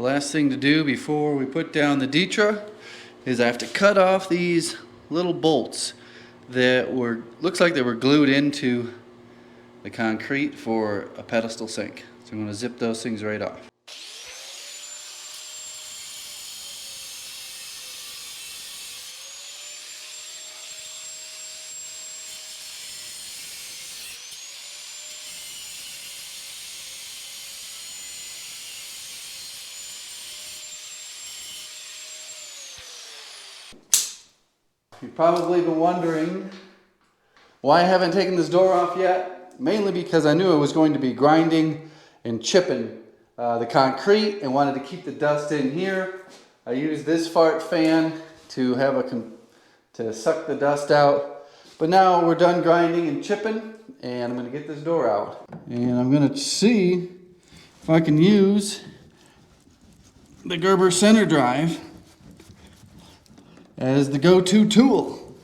The last thing to do before we put down the Ditra is I have to cut off these little bolts that looks like they were glued into the concrete for a pedestal sink. So I'm going to zip those things right off. You've probably been wondering why I haven't taken this door off yet. Mainly because I knew I was going to be grinding and chipping the concrete and wanted to keep the dust in here. I used this fart fan to to suck the dust out. But now we're done grinding and chipping, and I'm going to get this door out. And I'm going to see if I can use the Gerber center drive as the go-to tool.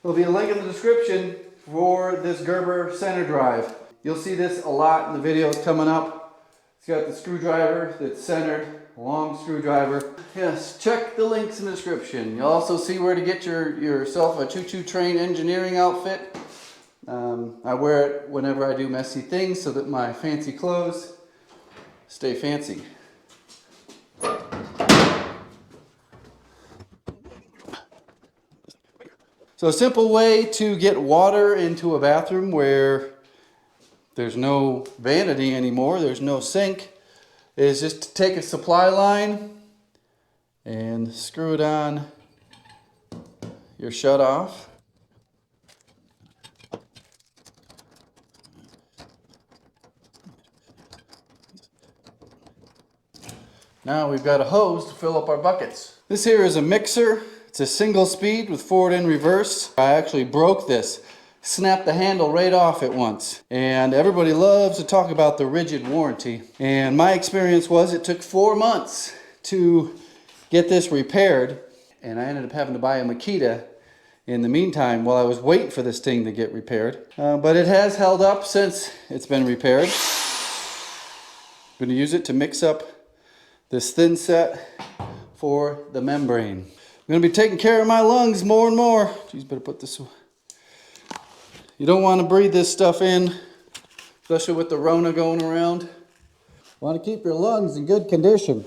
There'll be a link in the description for this Gerber center drive. You'll see this a lot in the videos coming up. It's got the screwdriver that's centered, long screwdriver. Yes, check the links in the description. You'll also see where to get yourself a choo-choo train engineering outfit. I wear it whenever I do messy things so that my fancy clothes stay fancy. So a simple way to get water into a bathroom where there's no vanity anymore, there's no sink, is just to take a supply line and screw it on your shutoff. Now we've got a hose to fill up our buckets. This here is a mixer. It's a single speed with forward and reverse. I actually broke this, snapped the handle right off at once. And everybody loves to talk about the rigid warranty. And my experience was it took 4 months to get this repaired. And I ended up having to buy a Makita in the meantime while I was waiting for this thing to get repaired. But it has held up since it's been repaired. I'm going to use it to mix up this thin set for the membrane. I'm going to be taking care of my lungs more and more. Jeez, better put this away. You don't want to breathe this stuff in, especially with the Rona going around. You want to keep your lungs in good condition.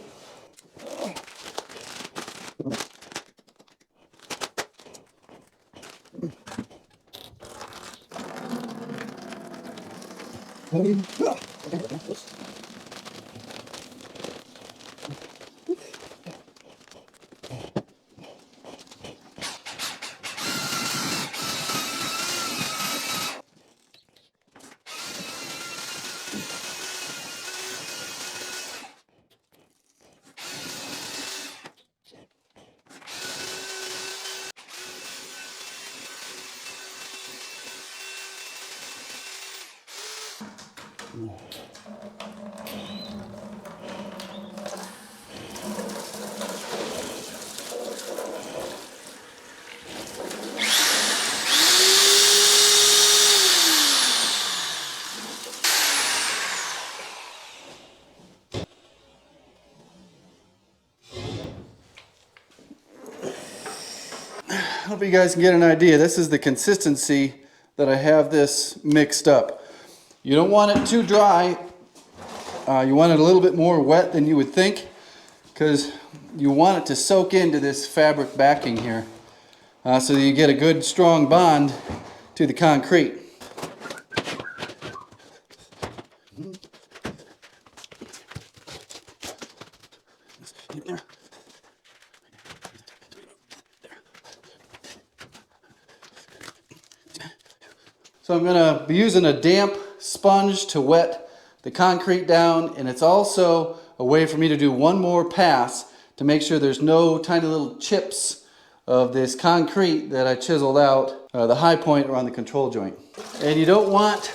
I hope you guys can get an idea. This is the consistency that I have this mixed up. You don't want it too dry. You want it a little bit more wet than you would think, because you want it to soak into this fabric backing here so that you get a good strong bond to the concrete. So I'm going to be using a damp sponge to wet the concrete down, and it's also a way for me to do one more pass to make sure there's no tiny little chips of this concrete that I chiseled out, the high point around the control joint. And you don't want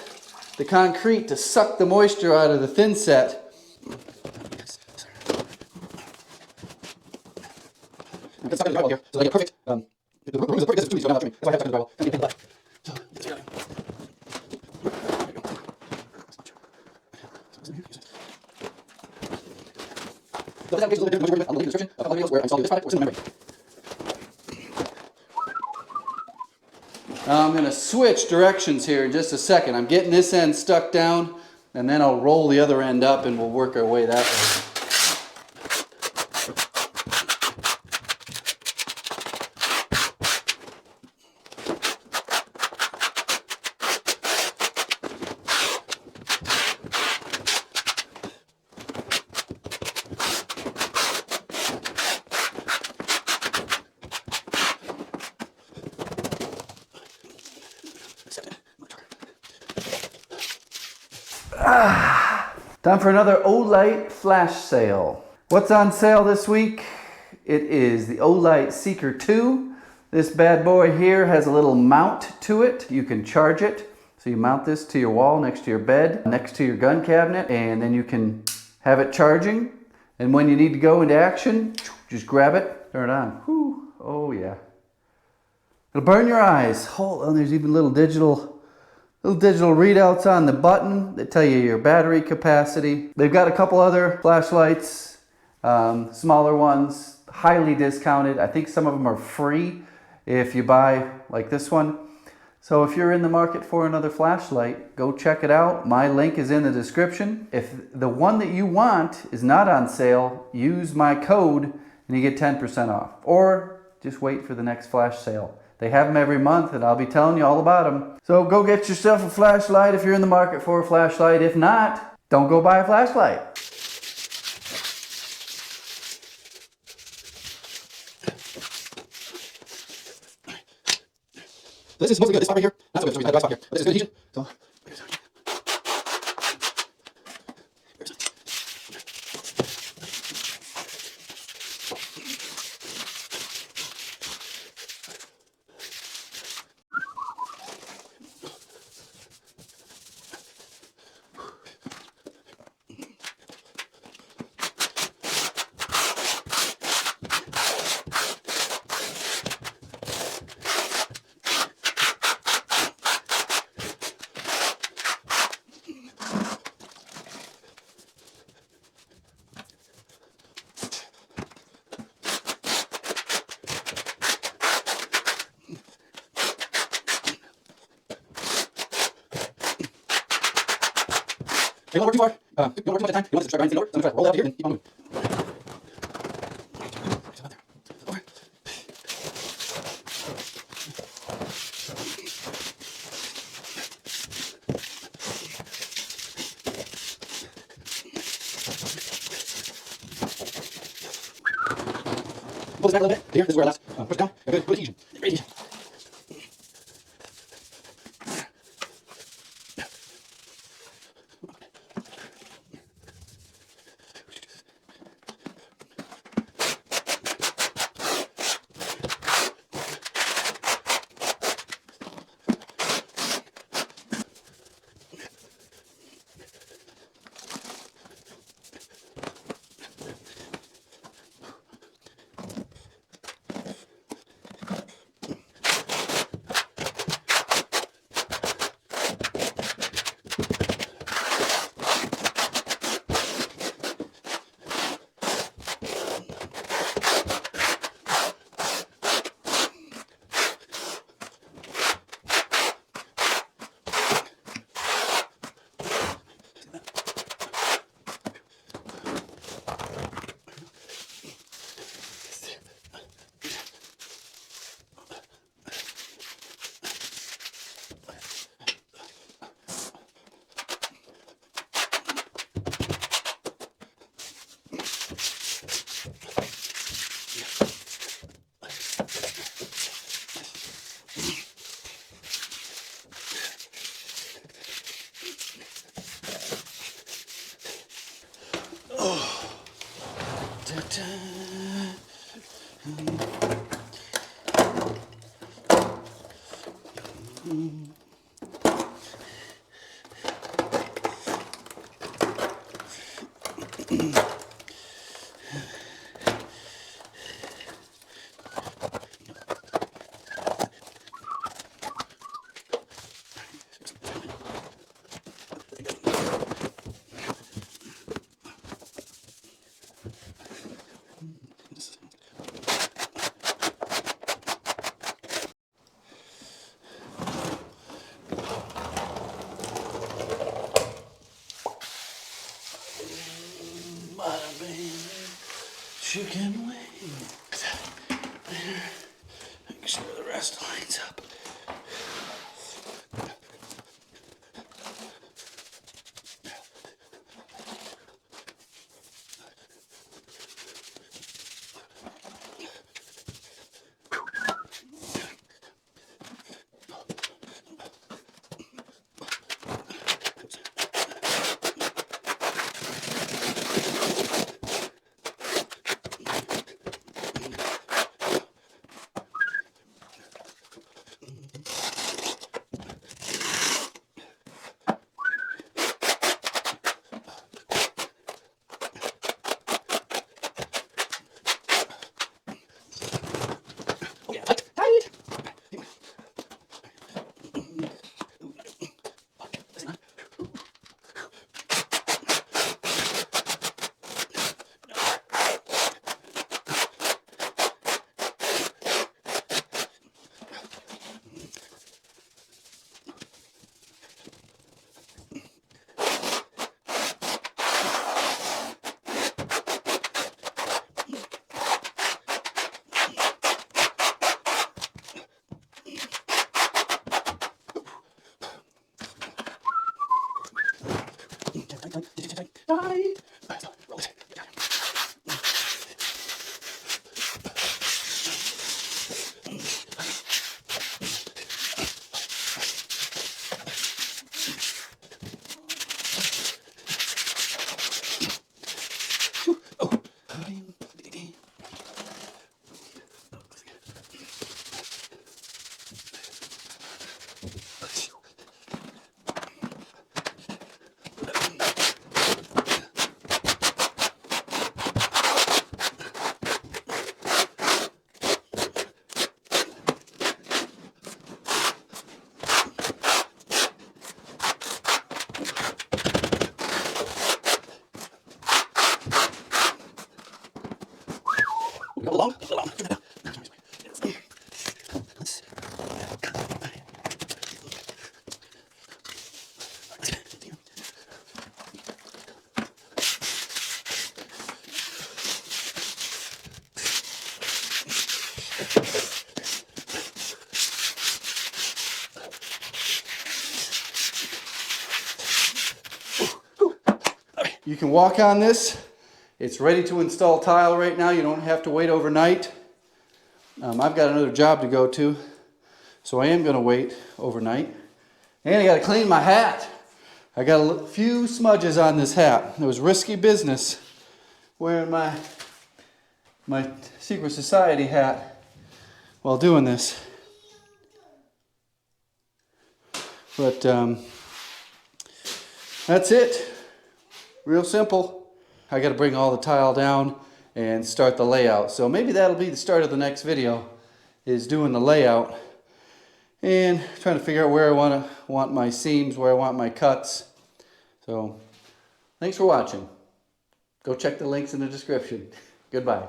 the concrete to suck the moisture out of the thin set. stuck in the drywall here, so I get perfect. The room is a perfect distance between these, so I'm not trimming. That's why I have it stuck in the drywall. That's gonna be black. So let's get it out. There we go. So this application is a little bit different. I'll link in the description of other videos where I install this product or similar membrane. I'm going to switch directions here in just a second. I'm getting this end stuck down, and then I'll roll the other end up and we'll work our way that way. Time for another Olight flash sale. What's on sale this week? It is the Olight Seeker 2. This bad boy here has a little mount to it. You can charge it. So you mount this to your wall next to your bed, next to your gun cabinet, and then you can have it charging. And when you need to go into action, just grab it, turn it on. Whew. Oh yeah. It'll burn your eyes. Oh, and there's even little digital readouts on the button that tell you your battery capacity. They've got a couple other flashlights, smaller ones, highly discounted. I think some of them are free if you buy like this one. So if you're in the market for another flashlight, go check it out. My link is in the description. If the one that you want is not on sale, use my code and you get 10% off. Or just wait for the next flash sale. They have them every month, and I'll be telling you all about them. So go get yourself a flashlight if you're in the market for a flashlight. If not, don't go buy a flashlight. This is mostly good. This spot right here, not so good. So we have a dry spot here. But this is good adhesion. So don't work too far. Don't work too much at a time. You want to start grinding over. So I'm going to try to roll it out here and keep on moving. Pull this back a little bit. Here, this is where I last push it down. Good adhesion. Great adhesion. chicken wings. There. Make sure the rest lines up. Along. You can walk on this. It's ready to install tile right now. You don't have to wait overnight. I've got another job to go to, so I am going to wait overnight. And I got to clean my hat. I got a few smudges on this hat. It was risky business wearing my Secret Society hat while doing this. But that's it. Real simple. I got to bring all the tile down and start the layout. So maybe that'll be the start of the next video, is doing the layout and trying to figure out where I want my seams, where I want my cuts. So thanks for watching. Go check the links in the description. Goodbye.